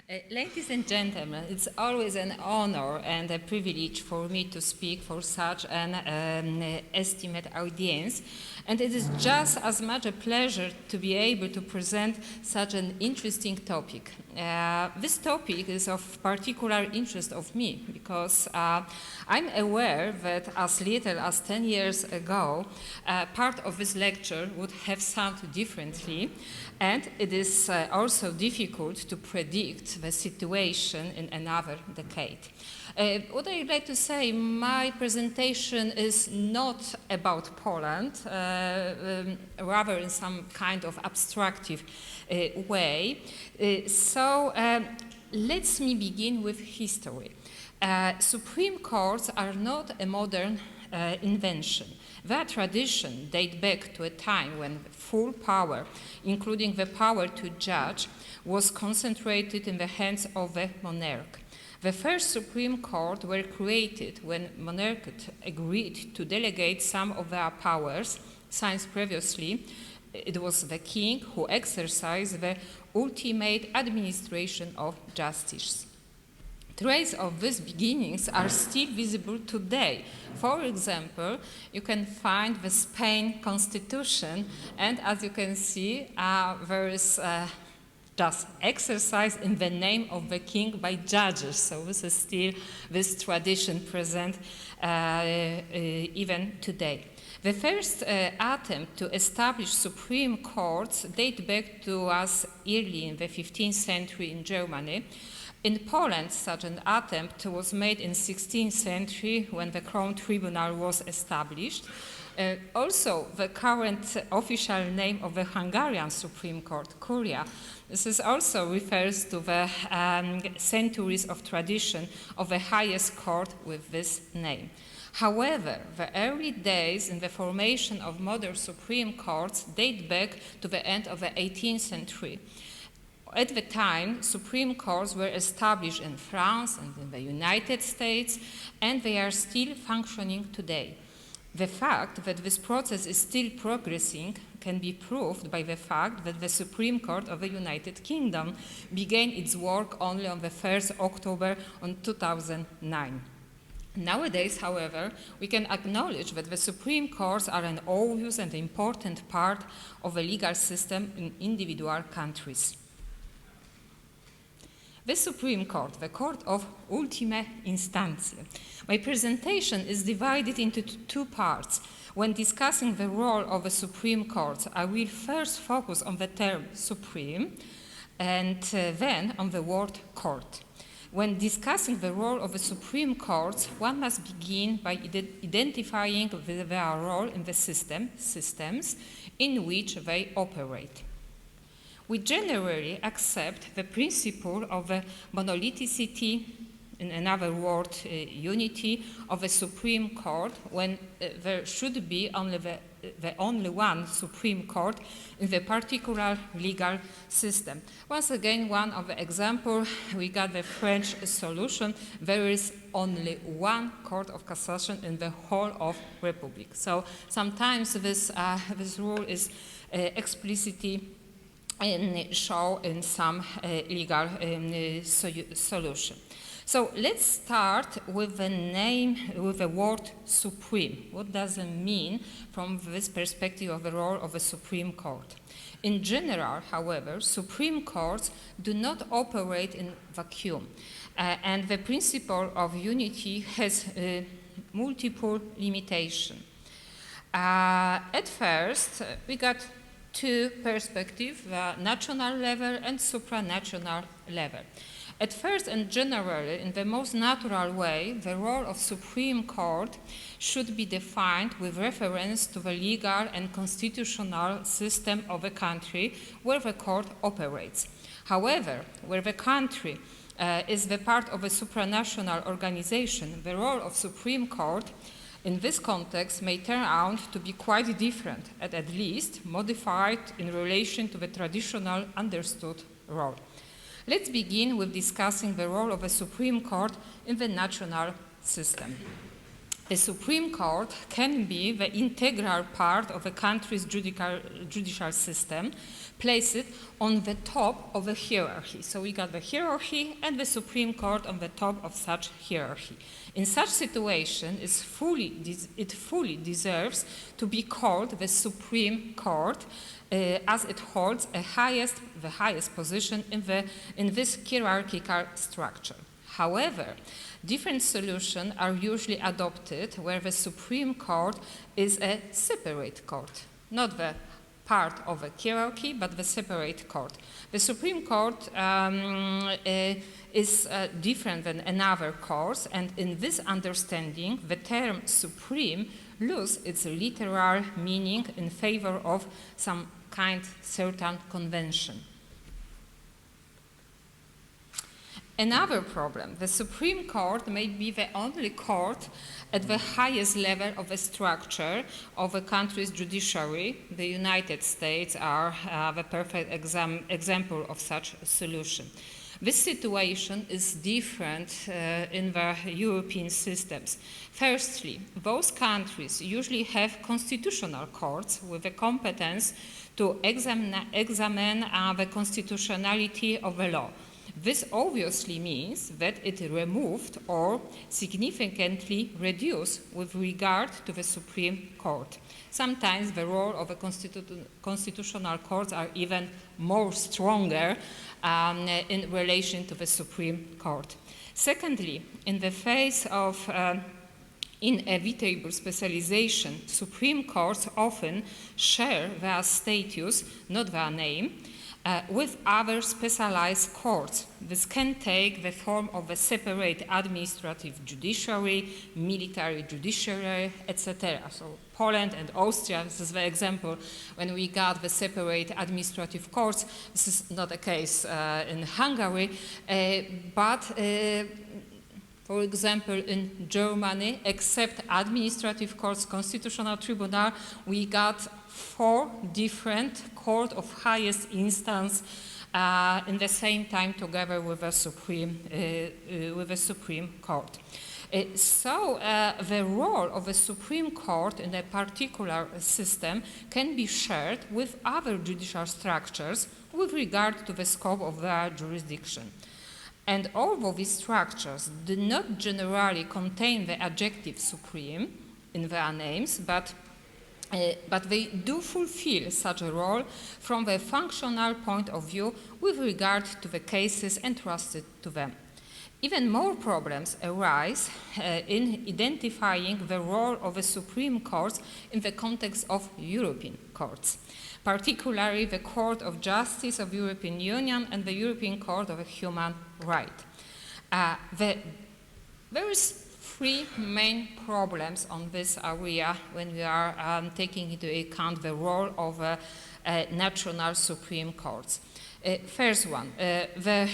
Ladies and gentlemen, it's always an honor and a privilege for me to speak for such an estimate audience, and it is just as much a pleasure to be able to present such an interesting topic. This topic is of particular interest of me because I'm aware that as little as 10 years ago, part of this lecture would have sounded differently, and it is also difficult to predict the situation in another decade. What I'd like to say, my presentation is not about Poland, rather in some kind of abstractive way. So let me begin with history. Supreme Courts are not a modern invention. Their tradition dates back to a time when full power, including the power to judge, was concentrated in the hands of the monarch. The first Supreme Court were created when monarchs agreed to delegate some of their powers, since previously it was the king who exercised the ultimate administration of justice. Traces of these beginnings are still visible today. For example, you can find the Spain Constitution, and as you can see, there is just exercise in the name of the king by judges. So this is still this tradition present even today. The first attempt to establish Supreme Courts date back to as early in the 15th century in Germany. In Poland, such an attempt was made in the 16th century when the Crown Tribunal was established. Also, the current official name of the Hungarian Supreme Court, Curia, this is also refers to the centuries of tradition of the highest court with this name. However, the early days in the formation of modern Supreme Courts date back to the end of the 18th century. At the time, Supreme Courts were established in France and in the United States, and they are still functioning today. The fact that this process is still progressing can be proved by the fact that the Supreme Court of the United Kingdom began its work only on the 1st October on 2009. Nowadays, however, we can acknowledge that the Supreme Courts are an obvious and important part of the legal system in individual countries. The Supreme Court, the Court of Ultima Instantia. My presentation is divided into two parts. When discussing the role of the Supreme Court, I will first focus on the term supreme and then on the word court. When discussing the role of the Supreme Court, one must begin by identifying their role in the systems in which they operate. We generally accept the principle of the monolithicity, in another word, unity of the Supreme Court when there should be only the only one Supreme Court in the particular legal system. Once again, one of the examples, we got the French solution. There is only one Court of Cassation in the whole of Republic. So sometimes this rule is explicitly show in some legal solution. So let's start with the name, with the word supreme. What does it mean from this perspective of the role of the Supreme Court? In general, however, Supreme Courts do not operate in vacuum, and the principle of unity has multiple limitations. At first, we got two perspectives, the national level and supranational level. At first and generally, in the most natural way, the role of Supreme Court should be defined with reference to the legal and constitutional system of the country where the court operates. However, where the country is the part of a supranational organization, the role of Supreme Court in this context may turn out to be quite different, and at least modified in relation to the traditional understood role. Let's begin with discussing the role of the Supreme Court in the national system. A Supreme Court can be the integral part of a country's judicial system, placed on the top of a hierarchy. So we got the hierarchy and the Supreme Court on the top of such hierarchy. In such situation, it fully deserves to be called the Supreme Court, as it holds the highest position in this hierarchical structure. However, different solutions are usually adopted where the Supreme Court is a separate court, not the part of a hierarchy, but the separate court. The Supreme Court is different than another court, and in this understanding, the term supreme loses its literal meaning in favor of some certain convention. Another problem, the Supreme Court may be the only court at the highest level of a structure of a country's judiciary. The United States are the perfect example of such a solution. This situation is different in the European systems. Firstly, those countries usually have constitutional courts with the competence to examine the constitutionality of a law. This obviously means that it removed or significantly reduced with regard to the Supreme Court. Sometimes the role of a constitutional courts are even more stronger in relation to the Supreme Court. Secondly, in the face of inevitable specialization, Supreme Courts often share their status, not their name, with other specialized courts. This can take the form of a separate administrative judiciary, military judiciary, etc. So Poland and Austria, this is the example when we got the separate administrative courts. This is not the case in Hungary, but for example, in Germany, except administrative courts, constitutional tribunal, we got 4 different courts of highest instance in the same time together with a Supreme Court. So the role of a Supreme Court in a particular system can be shared with other judicial structures with regard to the scope of their jurisdiction. And although these structures do not generally contain the adjective supreme in their names, but they do fulfill such a role from the functional point of view with regard to the cases entrusted to them. Even more problems arise in identifying the role of the Supreme Court in the context of European courts, particularly the Court of Justice of the European Union and the European Court of Human Rights. There is 3 main problems on this area when we are taking into account the role of national Supreme Courts. First one, the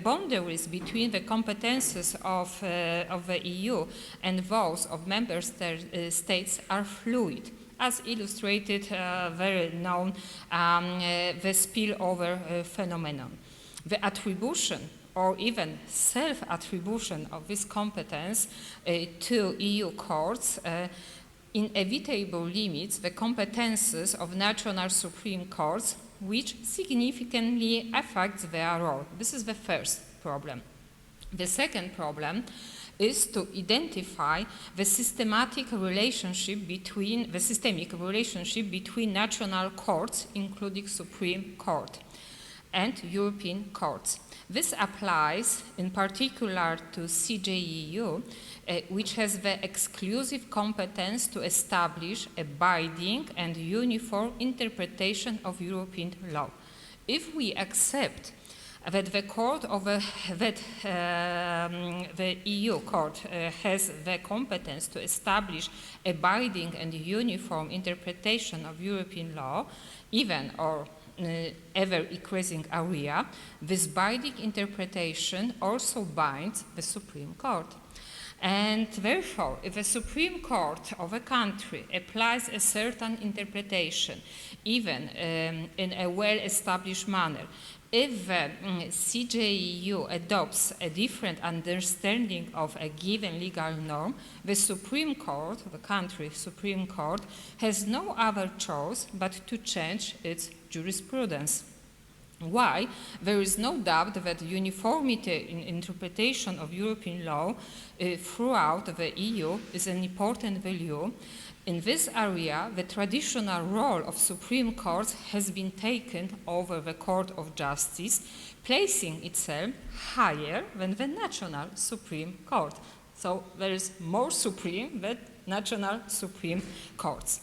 boundaries between the competences of the EU and those of member states are fluid, as illustrated very known the spillover phenomenon. The attribution or even self-attribution of this competence to EU courts inevitably limits the competences of national Supreme Courts, which significantly affects their role. This is the first problem. The second problem is to identify the systemic relationship between national courts, including Supreme Court, and European courts. This applies in particular to CJEU, which has the exclusive competence to establish a binding and uniform interpretation of European law. If we accept that the EU court has the competence to establish a binding and uniform interpretation of European law, even or ever-increasing area, this binding interpretation also binds the Supreme Court. And therefore, if the Supreme Court of a country applies a certain interpretation, even in a well-established manner, If CJEU adopts a different understanding of a given legal norm, the Supreme Court, the country's Supreme Court, has no other choice but to change its jurisprudence. Why? There is no doubt that uniformity in interpretation of European law throughout the EU is an important value. In this area, the traditional role of Supreme Courts has been taken over the Court of Justice, placing itself higher than the national Supreme Court. So there is more supreme than national Supreme Courts.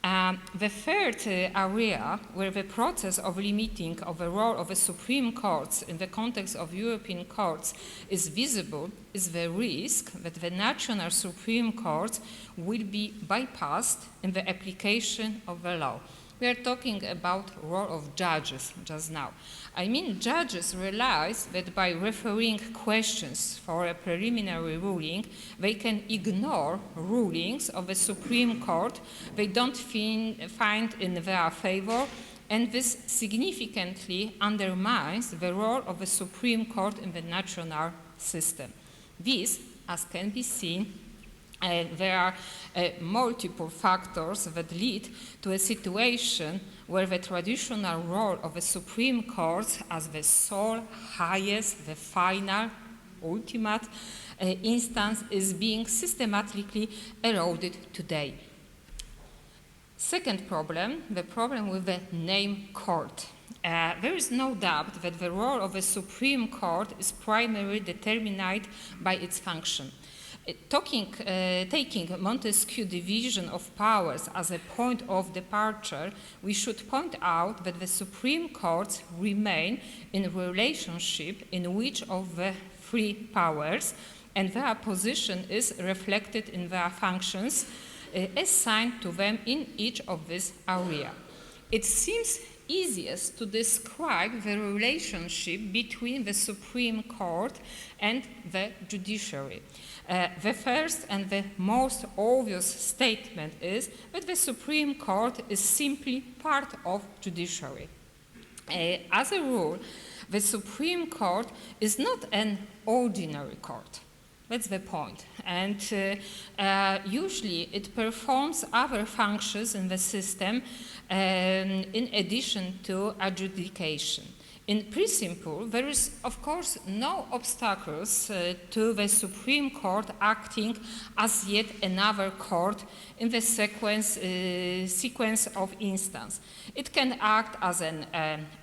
The third area where the process of limiting of the role of the Supreme Courts in the context of European courts is visible is the risk that the national Supreme Courts will be bypassed in the application of the law. We are talking about role of judges just now. I mean, judges realize that by referring questions for a preliminary ruling, they can ignore rulings of the Supreme Court they don't find in their favor, and this significantly undermines the role of the Supreme Court in the national system. This, as can be seen, there are multiple factors that lead to a situation where the traditional role of the Supreme Court as the sole, highest, the final, ultimate instance is being systematically eroded today. Second problem, the problem with the name court. There is no doubt that the role of the Supreme Court is primarily determined by its function. Taking Montesquieu's division of powers as a point of departure, we should point out that the Supreme Courts remain in a relationship in which of the three powers, and their position is reflected in their functions assigned to them in each of these areas. It seems easiest to describe the relationship between the Supreme Court and the judiciary. The first and the most obvious statement is that the Supreme Court is simply part of judiciary. As a rule, the Supreme Court is not an ordinary court. That's the point. And usually it performs other functions in the system in addition to adjudication. In principle, there is, of course, no obstacles to the Supreme Court acting as yet another court in the sequence of instance. It can act as an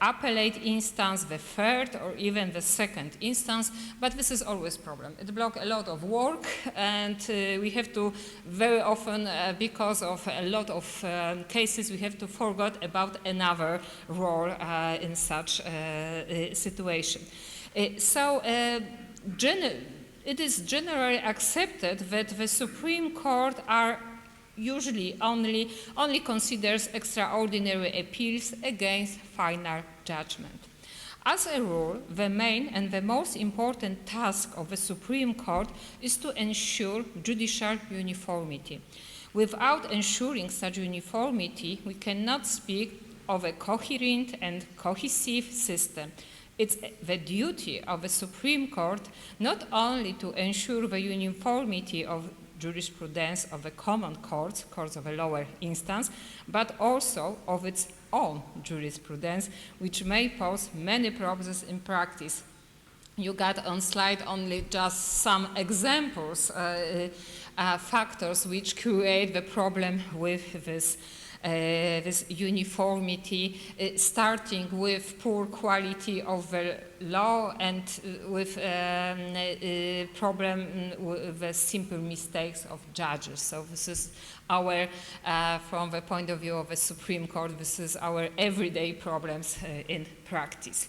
appellate instance, the third or even the second instance, but this is always a problem. It blocks a lot of work, and we have to very often, because of a lot of cases, we have to forget about another role in such situation. It is generally accepted that the Supreme Court are usually only considers extraordinary appeals against final judgment. As a rule, the main and the most important task of the Supreme Court is to ensure judicial uniformity. Without ensuring such uniformity, we cannot speak of a coherent and cohesive system. It's the duty of the Supreme Court not only to ensure the uniformity of jurisprudence of the common courts of a lower instance, but also of its own jurisprudence, which may pose many problems in practice. You got on slide only just some examples, factors which create the problem with this uniformity, starting with poor quality of the law and with a problem with the simple mistakes of judges. So this is our, from the point of view of the Supreme Court, this is our everyday problems in practice.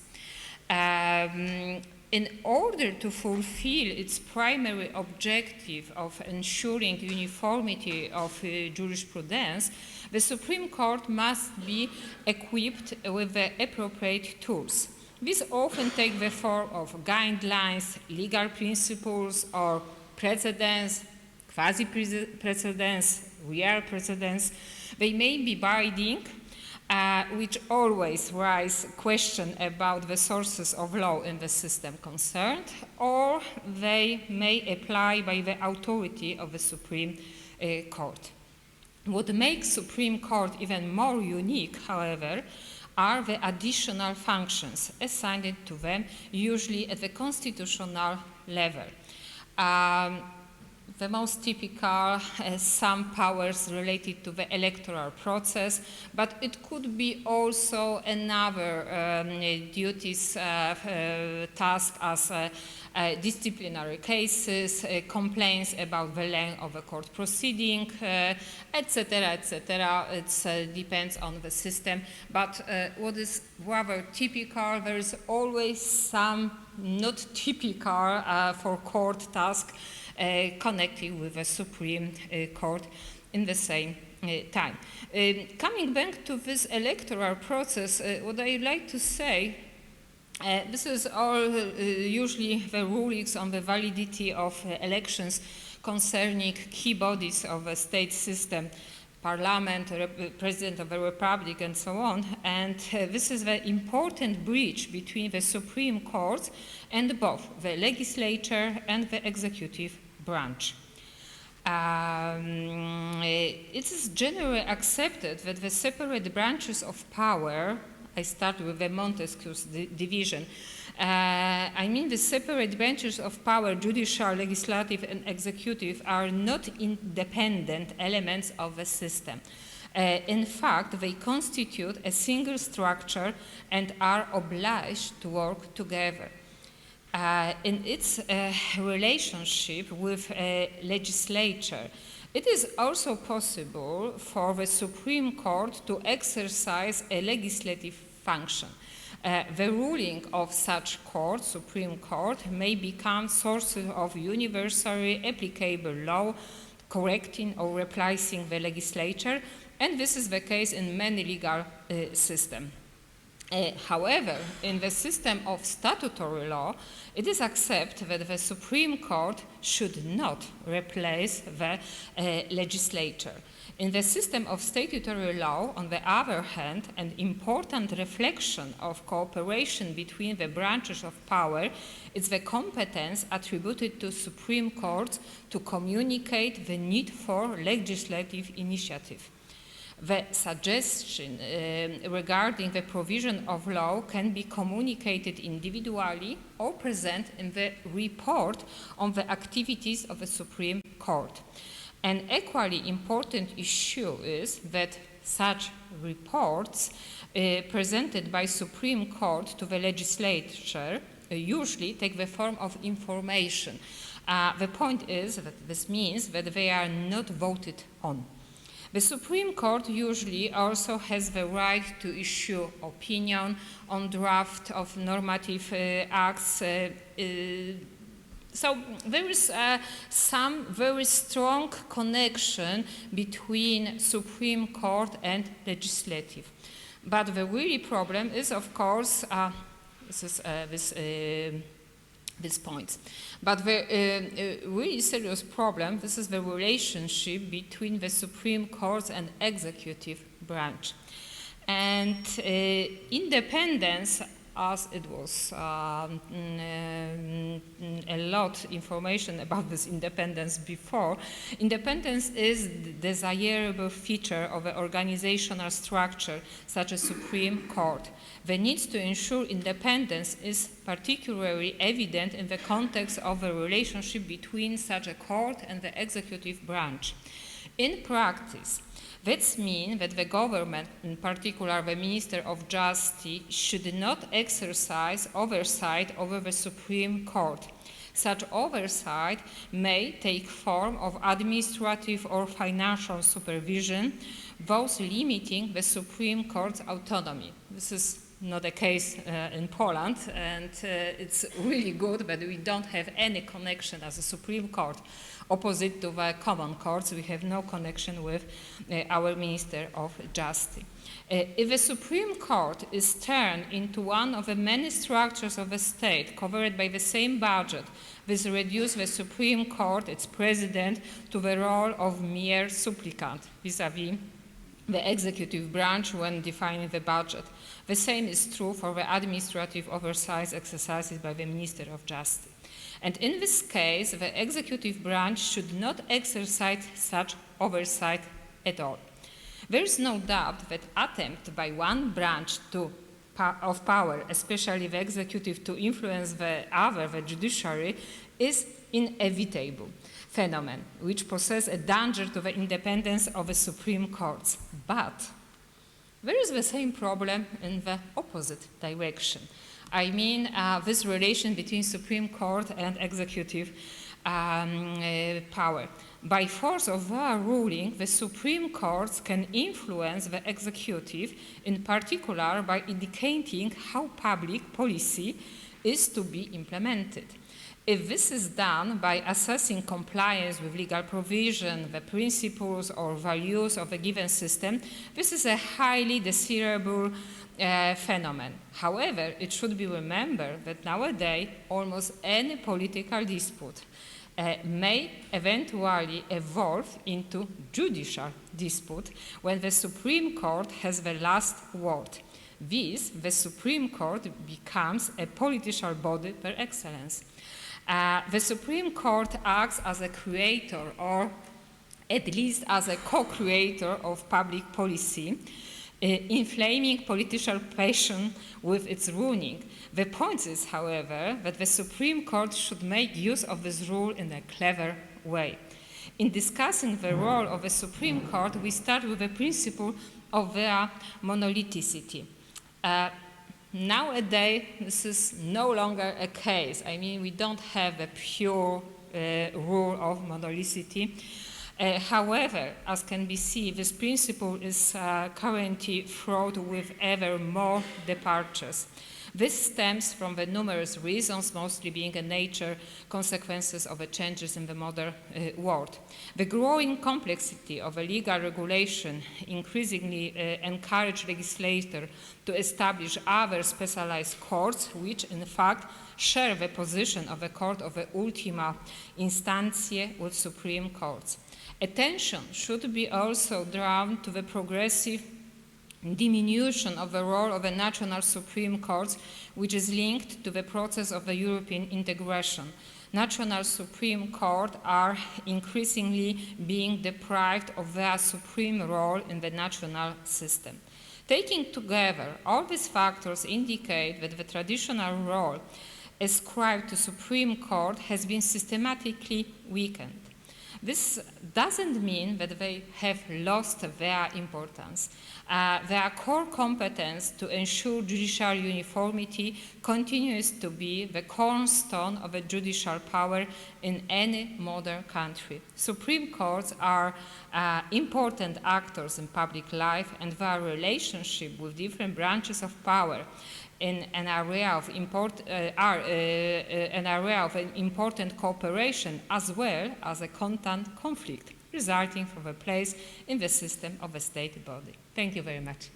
In order to fulfill its primary objective of ensuring uniformity of jurisprudence, the Supreme Court must be equipped with the appropriate tools. These often take the form of guidelines, legal principles, or precedents, quasi-precedents, real precedents. They may be binding, which always raise question about the sources of law in the system concerned, or they may apply by the authority of the Supreme Court. What makes Supreme Court even more unique, however, are the additional functions assigned to them, usually at the constitutional level. The most typical, some powers related to the electoral process, but it could be also another duties, task as disciplinary cases, complaints about the length of a court proceeding, etc., etc. It depends on the system. But what is rather typical, there is always some not typical for court task connected with the Supreme Court in the same time. Coming back to this electoral process, what I like to say, this is all usually the rulings on the validity of elections concerning key bodies of the state system, Parliament, President of the Republic, and so on. And this is the important bridge between the Supreme Court and both the legislature and the executive branch. It is generally accepted that the separate branches of power, I start with the Montesquieu's division, I mean the separate branches of power, judicial, legislative, and executive, are not independent elements of the system. In fact, they constitute a single structure and are obliged to work together. In its relationship with a legislature, it is also possible for the Supreme Court to exercise a legislative function. The ruling of such court, Supreme Court, may become sources of universally applicable law, correcting or replacing the legislature, and this is the case in many legal systems. However, in the system of statutory law, it is accepted that the Supreme Court should not replace the legislature. In the system of statutory law, on the other hand, an important reflection of cooperation between the branches of power is the competence attributed to Supreme Courts to communicate the need for legislative initiative. The suggestion regarding the provision of law can be communicated individually or present in the report on the activities of the Supreme Court. An equally important issue is that such reports presented by Supreme Court to the legislature usually take the form of information. The point is that this means that they are not voted on. The Supreme Court usually also has the right to issue opinion on draft of normative acts. So there is some very strong connection between Supreme Court and legislative. But the really problem is, of course, this point. But the really serious problem, this is the relationship between the Supreme Court and executive branch. And independence, as it was a lot information about this independence before, independence is the desirable feature of an organizational structure such as Supreme Court. The need to ensure independence is particularly evident in the context of the relationship between such a court and the executive branch. In practice, that means that the government, in particular the Minister of Justice, should not exercise oversight over the Supreme Court. Such oversight may take form of administrative or financial supervision, thus limiting the Supreme Court's autonomy. This is not the case in Poland, and it's really good that we don't have any connection as a Supreme Court. Opposite to the common courts, we have no connection with our Minister of Justice. If the Supreme Court is turned into one of the many structures of the state covered by the same budget, this reduces the Supreme Court, its president, to the role of mere supplicant vis-à-vis the executive branch when defining the budget. The same is true for the administrative oversight exercises by the Minister of Justice. And in this case, the executive branch should not exercise such oversight at all. There is no doubt that attempt by one branch of power, especially the executive, to influence the other, the judiciary, is inevitable phenomenon, which poses a danger to the independence of the Supreme Courts. But there is the same problem in the opposite direction. I mean, this relation between Supreme Court and executive power. By force of their ruling, the Supreme Courts can influence the executive, in particular by indicating how public policy is to be implemented. If this is done by assessing compliance with legal provision, the principles or values of a given system, this is a highly desirable phenomenon. However, it should be remembered that nowadays almost any political dispute may eventually evolve into judicial dispute when the Supreme Court has the last word. This, the Supreme Court becomes a political body par excellence. The Supreme Court acts as a creator, or at least as a co-creator of public policy, inflaming political passion with its ruling. The point is, however, that the Supreme Court should make use of this rule in a clever way. In discussing the role of the Supreme Court, we start with the principle of their monolithicity. Nowadays, this is no longer a case. I mean, we don't have a pure rule of monolithicity. However, as can be seen, this principle is currently fraught with ever more departures. This stems from the numerous reasons, mostly being a nature consequences of the changes in the modern world. The growing complexity of a legal regulation increasingly encourage legislators to establish other specialized courts, which in fact share the position of the court of the ultima instantia with Supreme Courts. Attention should be also drawn to the progressive diminution of the role of the national Supreme Courts, which is linked to the process of the European integration. National Supreme Courts are increasingly being deprived of their supreme role in the national system. Taking together, all these factors indicate that the traditional role ascribed to Supreme Court has been systematically weakened. This doesn't mean that they have lost their importance. Their core competence to ensure judicial uniformity continues to be the cornerstone of a judicial power in any modern country. Supreme Courts are important actors in public life, and their relationship with different branches of power in an area of important cooperation, as well as a constant conflict resulting from a place in the system of a state body. Thank you very much.